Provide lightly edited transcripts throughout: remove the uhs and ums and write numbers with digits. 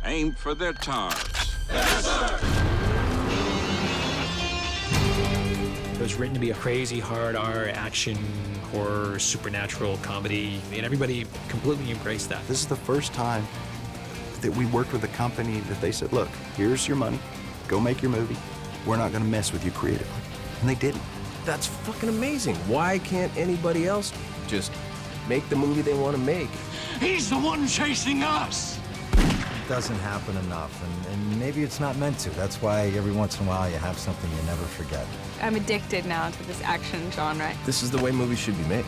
aim for their tars. It was written to be a crazy, hard R action, horror, supernatural comedy, and everybody completely embraced that. This is the first time that we worked with a company that they said, look, here's your money, go make your movie. We're not gonna mess with you creatively. And they didn't. That's fucking amazing. Why can't anybody else just make the movie they want to make? He's the one chasing us! It doesn't happen enough, and maybe it's not meant to. That's why every once in a while you have something you never forget. I'm addicted now to this action genre. This is the way movies should be made.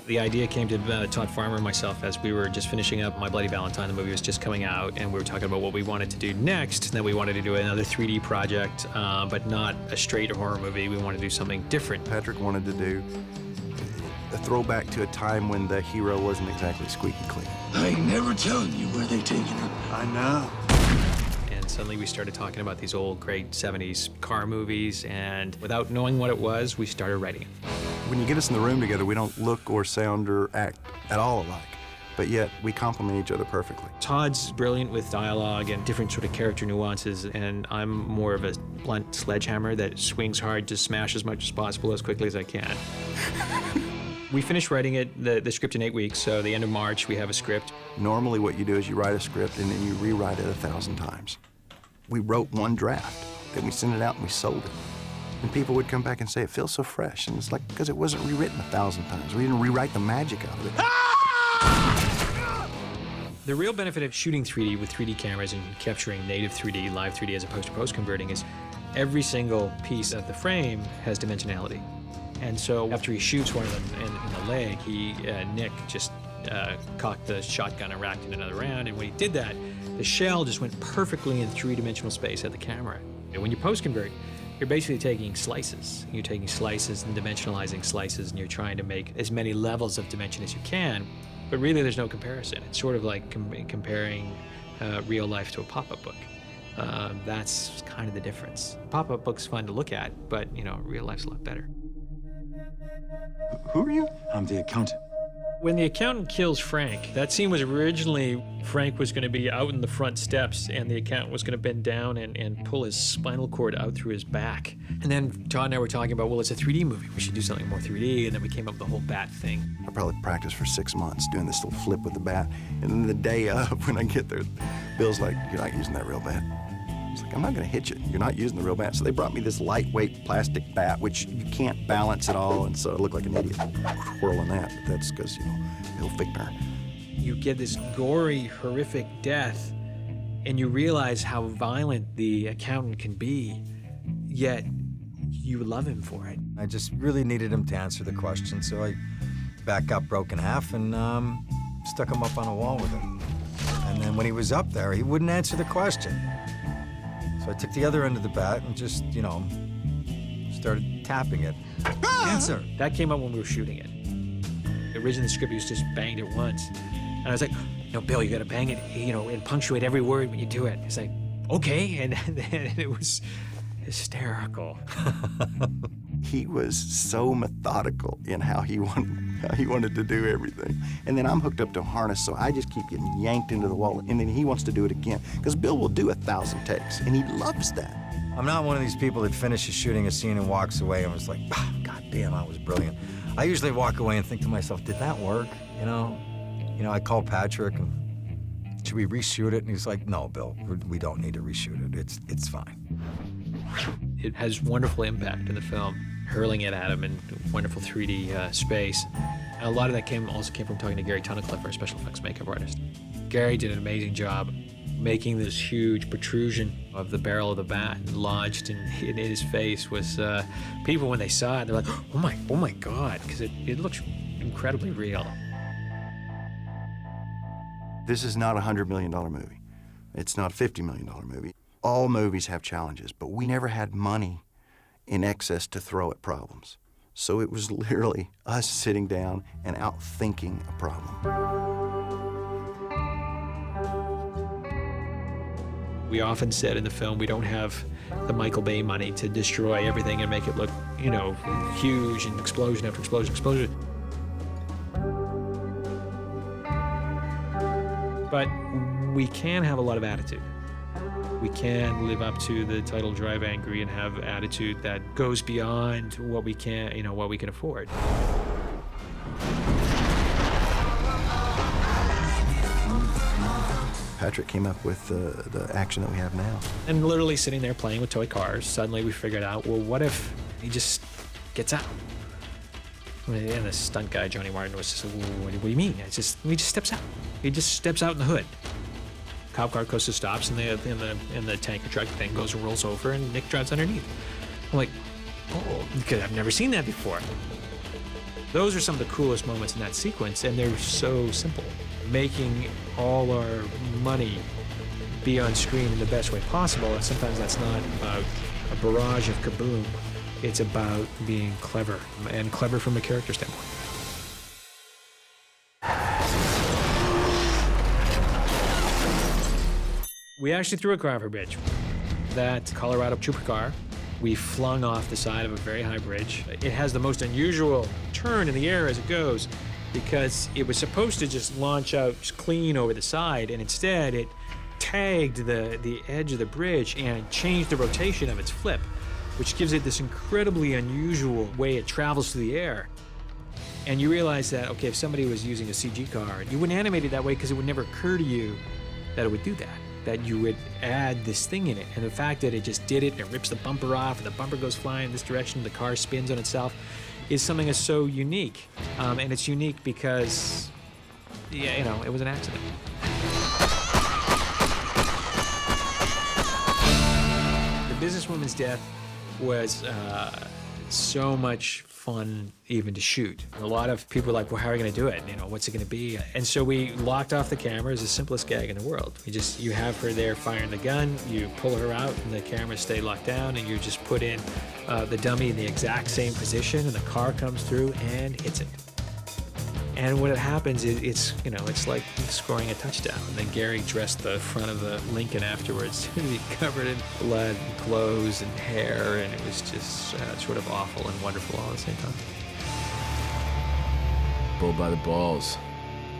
The idea came to Todd Farmer and myself as we were just finishing up My Bloody Valentine. The movie was just coming out, and we were talking about what we wanted to do next. And then we wanted to do another 3D project, but not a straight horror movie. We wanted to do something different. Patrick wanted to do a throwback to a time when the hero wasn't exactly squeaky clean. I ain't never telling you where they taking him. I know. And suddenly we started talking about these old, great 70s car movies, and without knowing what it was, we started writing it. When you get us in the room together, we don't look or sound or act at all alike, but yet we complement each other perfectly. Todd's brilliant with dialogue and different sort of character nuances, and I'm more of a blunt sledgehammer that swings hard to smash as much as possible as quickly as I can. We finished writing it, the script in 8 weeks, so the end of March we have a script. Normally what you do is you write a script and then you rewrite it 1,000 times. We wrote one draft, then we sent it out and we sold it. And people would come back and say, it feels so fresh. And it's like, because it wasn't rewritten 1,000 times. We didn't rewrite the magic out of it. The real benefit of shooting 3D with 3D cameras and capturing native 3D, live 3D, as opposed to post-converting is every single piece of the frame has dimensionality. And so after he shoots one of them in the leg, Nick just cocked the shotgun and racked it another round. And when he did that, the shell just went perfectly in three-dimensional space at the camera. And when you post-convert, you're basically taking slices. You're taking slices and dimensionalizing slices, and you're trying to make as many levels of dimension as you can, but really there's no comparison. It's sort of like comparing real life to a pop-up book. That's kind of the difference. Pop-up book's fun to look at, but real life's a lot better. Who are you? I'm the accountant. When the accountant kills Frank, that scene was originally Frank was going to be out in the front steps, and the accountant was going to bend down and pull his spinal cord out through his back. And then Todd and I were talking about, well, it's a 3D movie. We should do something more 3D. And then we came up with the whole bat thing. I probably practiced for 6 months doing this little flip with the bat. And then the day of, when I get there, Bill's like, you're not using that real bat. It's like, I'm not gonna hit you. You're not using the real bat. So they brought me this lightweight plastic bat, which you can't balance at all. And so I look like an idiot twirling that. But that's because, Bill Fichtner. You get this gory, horrific death, and you realize how violent the accountant can be, yet you love him for it. I just really needed him to answer the question, so I back up, broke in half, and stuck him up on a wall with it. And then when he was up there, he wouldn't answer the question. So I took the other end of the bat and just, started tapping it. Answer! That came up when we were shooting it. Originally, the script was just banged it once. And I was like, Bill, you gotta bang it, and punctuate every word when you do it. He's like, okay, and then it was hysterical. He was so methodical in how he wanted to do everything. And then I'm hooked up to a harness, so I just keep getting yanked into the wall, and then he wants to do it again. Because Bill will do 1,000 takes, and he loves that. I'm not one of these people that finishes shooting a scene and walks away and was like, God damn, that was brilliant. I usually walk away and think to myself, did that work? I call Patrick and should we reshoot it? And he's like, no, Bill, we don't need to reshoot it. It's fine. It has wonderful impact in the film, hurling it at him in wonderful 3D space. And a lot of that also came from talking to Gary Tunnicliffe, our special effects makeup artist. Gary did an amazing job making this huge protrusion of the barrel of the bat lodged in his face. Was people, when they saw it, they're like, oh my God, because it looks incredibly real. This is not a $100 million movie. It's not a $50 million movie. All movies have challenges, but we never had money in excess to throw at problems. So it was literally us sitting down and out-thinking a problem. We often said in the film we don't have the Michael Bay money to destroy everything and make it look, you know, huge and explosion after explosion, explosion. But we can have a lot of attitude. We can live up to the title Drive Angry and have attitude that goes beyond what we can, you know, what we can afford. Patrick came up with the action that we have now. And literally sitting there playing with toy cars, suddenly we figured out, well, what if he just gets out? And the stunt guy, Johnny Martin, was just, what do you mean? He just steps out. He just steps out in the hood. Cop car goes to stops, and the tanker truck thing goes and rolls over, and Nick drives underneath. I'm like, oh, because I've never seen that before. Those are some of the coolest moments in that sequence, and they're so simple. Making all our money be on screen in the best way possible, and sometimes that's not about a barrage of kaboom. It's about being clever, and clever from a character standpoint. We actually threw a car over a bridge. That Colorado Trooper car, we flung off the side of a very high bridge. It has the most unusual turn in the air as it goes, because it was supposed to just launch out clean over the side, and instead it tagged the edge of the bridge and changed the rotation of its flip, which gives it this incredibly unusual way it travels through the air. And you realize that, okay, if somebody was using a CG car, you wouldn't animate it that way because it would never occur to you that it would do that you would add this thing in it. And the fact that it just did it, and it rips the bumper off, and the bumper goes flying in this direction, the car spins on itself, is something that's so unique. And it's unique because, yeah, you know, it was an accident. The businesswoman's death was so much fun even to shoot. A lot of people were like, well, how are you gonna do it? You know, what's it gonna be? And so we locked off the camera. It's the simplest gag in the world. You have her there firing the gun, you pull her out, and the cameras stay locked down, and you just put in the dummy in the exact same position, and the car comes through and hits it. And when it happens, it's like scoring a touchdown. And then Gary dressed the front of the Lincoln afterwards, he covered in blood and clothes and hair, and it was just sort of awful and wonderful all at the same time. Bull by the balls.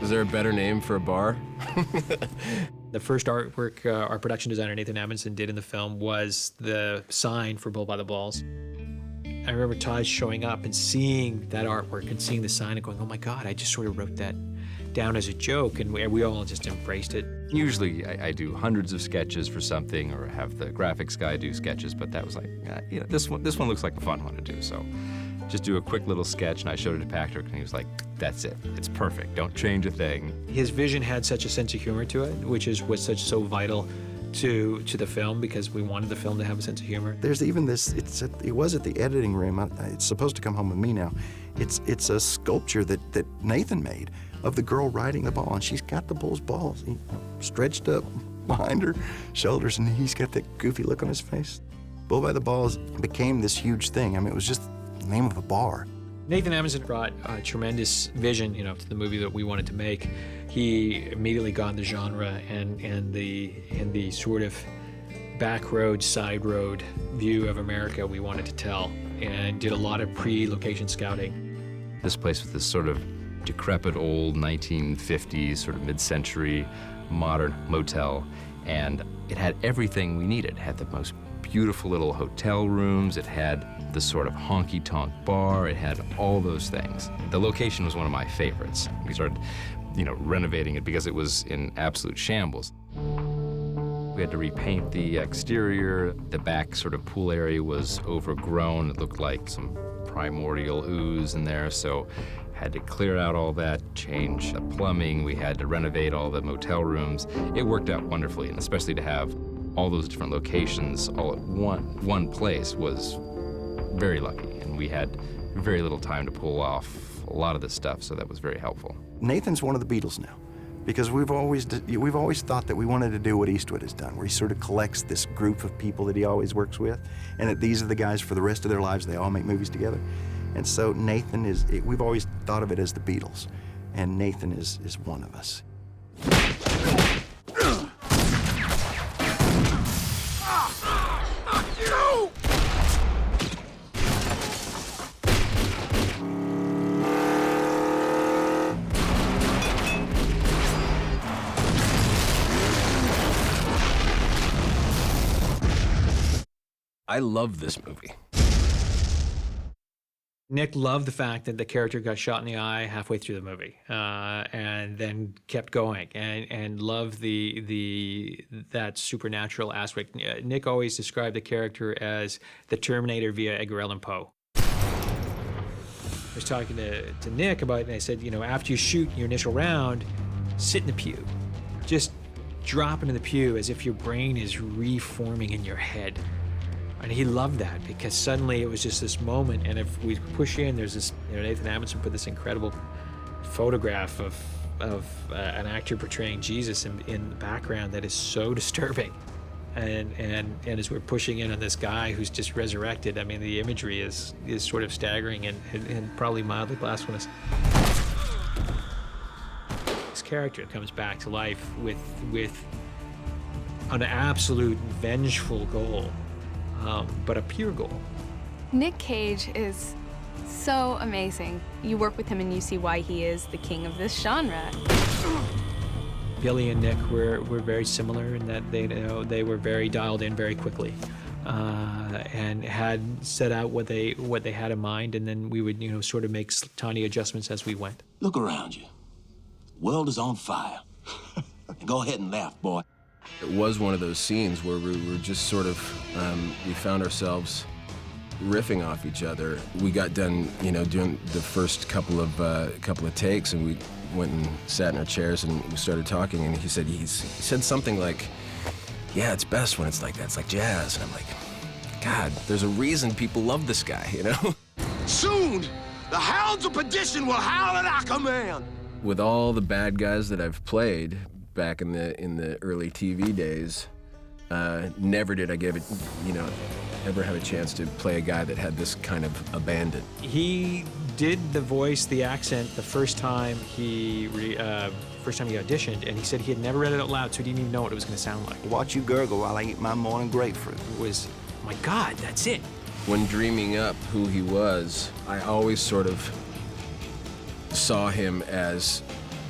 Is there a better name for a bar? The first artwork our production designer, Nathan Amundsen, did in the film was the sign for Bull by the Balls. I remember Todd showing up and seeing that artwork and seeing the sign and going, oh my God, I just sort of wrote that down as a joke, and we all just embraced it. Usually I do hundreds of sketches for something, or have the graphics guy do sketches, but that was like, this one looks like a fun one to do, so just do a quick little sketch, and I showed it to Patrick, and he was like, that's it, it's perfect, don't change a thing. His vision had such a sense of humor to it, which is what's so vital to the film, because we wanted the film to have a sense of humor. There's even this, it was at the editing room, it's supposed to come home with me now. It's a sculpture that Nathan made of the girl riding the ball, and she's got the bull's balls stretched up behind her shoulders, and he's got that goofy look on his face. Bull by the Balls became this huge thing. I mean, it was just the name of a bar. Nathan Amundsen brought a tremendous vision, to the movie that we wanted to make. He immediately got the genre and the sort of back road, side road view of America we wanted to tell, and did a lot of pre-location scouting. This place was this sort of decrepit old 1950s, sort of mid-century modern motel, and it had everything we needed. It had the most beautiful little hotel rooms, it had the sort of honky-tonk bar, it had all those things. The location was one of my favorites. We started, renovating it because it was in absolute shambles. We had to repaint the exterior. The back sort of pool area was overgrown. It looked like some primordial ooze in there, so had to clear out all that, change the plumbing. We had to renovate all the motel rooms. It worked out wonderfully, and especially to have all those different locations all at one place was very lucky, and we had very little time to pull off a lot of this stuff, so that was very helpful. Nathan's one of the Beatles now, because we've always thought that we wanted to do what Eastwood has done, where he sort of collects this group of people that he always works with, and that these are the guys for the rest of their lives, they all make movies together. And so Nathan is, we've always thought of it as the Beatles, and Nathan is one of us. I love this movie. Nick loved the fact that the character got shot in the eye halfway through the movie, and then kept going, and loved that supernatural aspect. Nick always described the character as the Terminator via Edgar Allan Poe. I was talking to Nick about it, and I said, you know, after you shoot your initial round, sit in the pew. Just drop into the pew as if your brain is reforming in your head. And he loved that, because suddenly it was just this moment, and if we push in, there's this, you know, Nathan Amundsen put this incredible photograph of an actor portraying Jesus in the background that is so disturbing. And as we're pushing in on this guy who's just resurrected, I mean, the imagery is sort of staggering and probably mildly blasphemous. This character comes back to life with an absolute vengeful goal, but a pure goal. Nick Cage is so amazing. You work with him and you see why he is the king of this genre. Billy and Nick were very similar in that they were very dialed in very quickly, and had set out what they had in mind, and then we would, you know, sort of make tiny adjustments as we went. Look around you. The world is on fire. Go ahead and laugh, boy. It was one of those scenes where we were just sort of, we found ourselves riffing off each other. We got done, you know, doing the first couple of takes, and we went and sat in our chairs and we started talking, and he said something like, yeah, it's best when it's like that. It's like jazz. And I'm like, God, there's a reason people love this guy, you know? Soon, the hounds of perdition will howl at our command. With all the bad guys that I've played back in the early TV days, never did I ever have a chance to play a guy that had this kind of abandon. He did the voice, the accent, the first time he auditioned, and he said he had never read it out loud, so he didn't even know what it was going to sound like. Watch you gurgle while I eat my morning grapefruit. It was, oh my God, that's it. When dreaming up who he was, I always sort of saw him as,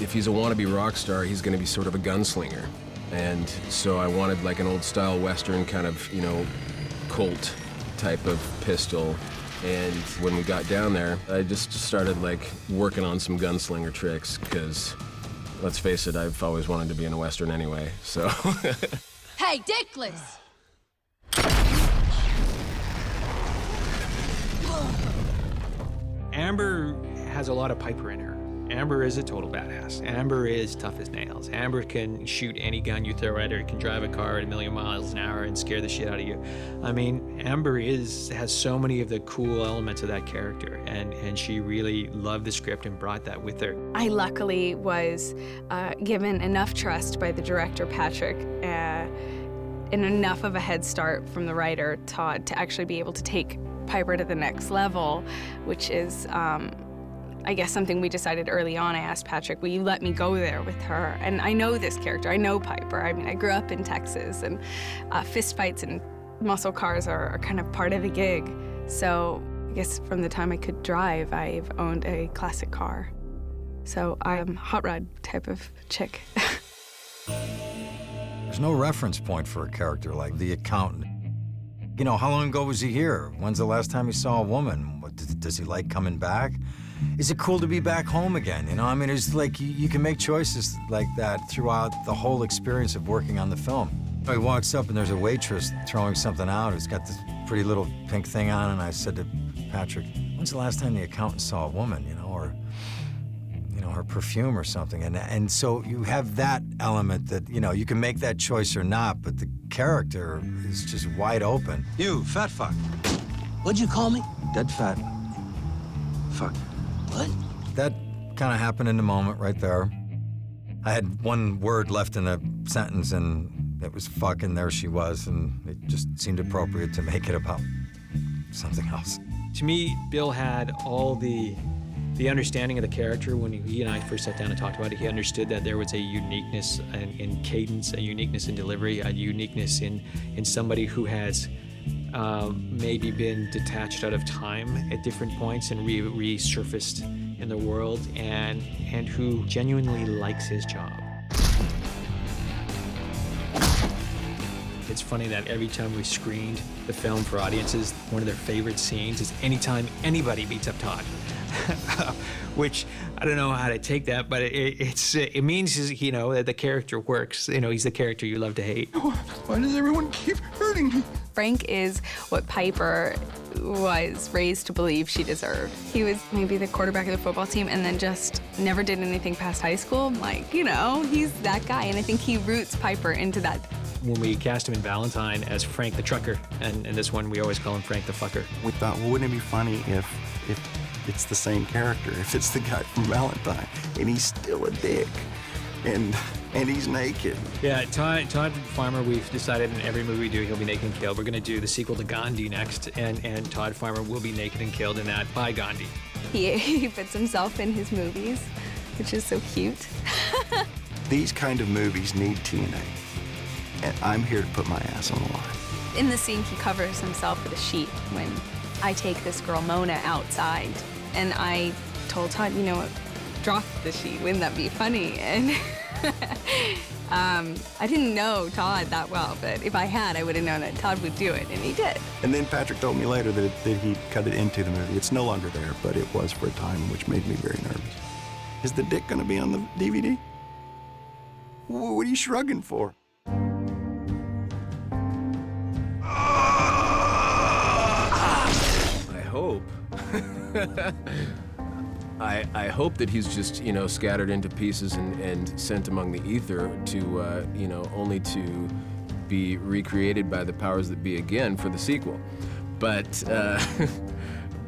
if he's a wannabe rock star, he's going to be sort of a gunslinger. And so I wanted like an old style Western kind of, you know, Colt type of pistol. And when we got down there, I just started like working on some gunslinger tricks, because let's face it, I've always wanted to be in a Western anyway, so. Hey, Dickless! Amber has a lot of Piper in her. Amber is a total badass. Amber is tough as nails. Amber can shoot any gun you throw at her, can drive a car at 1,000,000 miles an hour and scare the shit out of you. I mean, Amber has so many of the cool elements of that character, and she really loved the script and brought that with her. I luckily was given enough trust by the director, Patrick, and enough of a head start from the writer, Todd, to actually be able to take Piper to the next level, which is, I guess, something we decided early on. I asked Patrick, will you let me go there with her? And I know this character, I know Piper. I mean, I grew up in Texas, and fistfights and muscle cars are kind of part of the gig. So I guess from the time I could drive, I've owned a classic car. So I'm a hot rod type of chick. There's no reference point for a character like the accountant. You know, how long ago was he here? When's the last time he saw a woman? Does he like coming back? Is it cool to be back home again? You know, I mean, it's like you can make choices like that throughout the whole experience of working on the film. He walks up and there's a waitress throwing something out who's got this pretty little pink thing on, and I said to Patrick, when's the last time the accountant saw a woman, you know, or, you know, her perfume or something? And so you have that element that, you know, you can make that choice or not, but the character is just wide open. You, fat fuck. What'd you call me? Dead fat. Fuck. What? That kind of happened in the moment right there. I had one word left in a sentence, and it was fuck, and there she was, and it just seemed appropriate to make it about something else. To me, Bill had all the understanding of the character when he and I first sat down and talked about it. He understood that there was a uniqueness in cadence, a uniqueness in delivery, a uniqueness in somebody who has maybe been detached out of time at different points and resurfaced in the world, and who genuinely likes his job. It's funny that every time we screened the film for audiences, one of their favorite scenes is anytime anybody beats up Todd. Which, I don't know how to take that, but it means, you know, that the character works. You know, he's the character you love to hate. Why does everyone keep hurting me? Frank is what Piper was raised to believe she deserved. He was maybe the quarterback of the football team and then just never did anything past high school. Like, you know, he's that guy, and I think he roots Piper into that. When we cast him in Valentine as Frank the trucker, and this one we always call him Frank the fucker. We thought, well, wouldn't it be funny if it's the same character, if it's the guy from Valentine, and he's still a dick, and he's naked. Yeah, Todd Farmer, we've decided in every movie we do, he'll be naked and killed. We're gonna do the sequel to Gandhi next, and Todd Farmer will be naked and killed in that by Gandhi. He puts himself in his movies, which is so cute. These kind of movies need TNA, and I'm here to put my ass on the line. In the scene, he covers himself with a sheet when I take this girl, Mona, outside. And I told Todd, you know what, drop the sheet, wouldn't that be funny? And I didn't know Todd that well, but if I had, I would have known that Todd would do it, and he did. And then Patrick told me later that he cut it into the movie. It's no longer there, but it was for a time, which made me very nervous. Is the dick gonna be on the DVD? What are you shrugging for? I hope that he's just, you know, scattered into pieces and sent among the ether to, you know, only to be recreated by the powers that be again for the sequel. But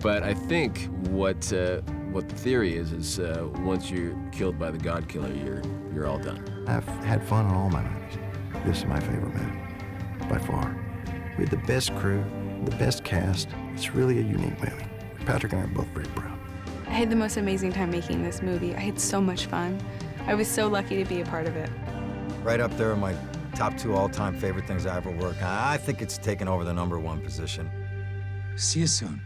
but I think what the theory is once you're killed by the God Killer, you're all done. I've had fun on all my movies. This is my favorite movie, by far. We had the best crew, the best cast. It's really a unique movie. Patrick and I are both very proud. I had the most amazing time making this movie. I had so much fun. I was so lucky to be a part of it. Right up there are my top 2 all-time favorite things I ever worked on. I think it's taken over the #1 position. See you soon.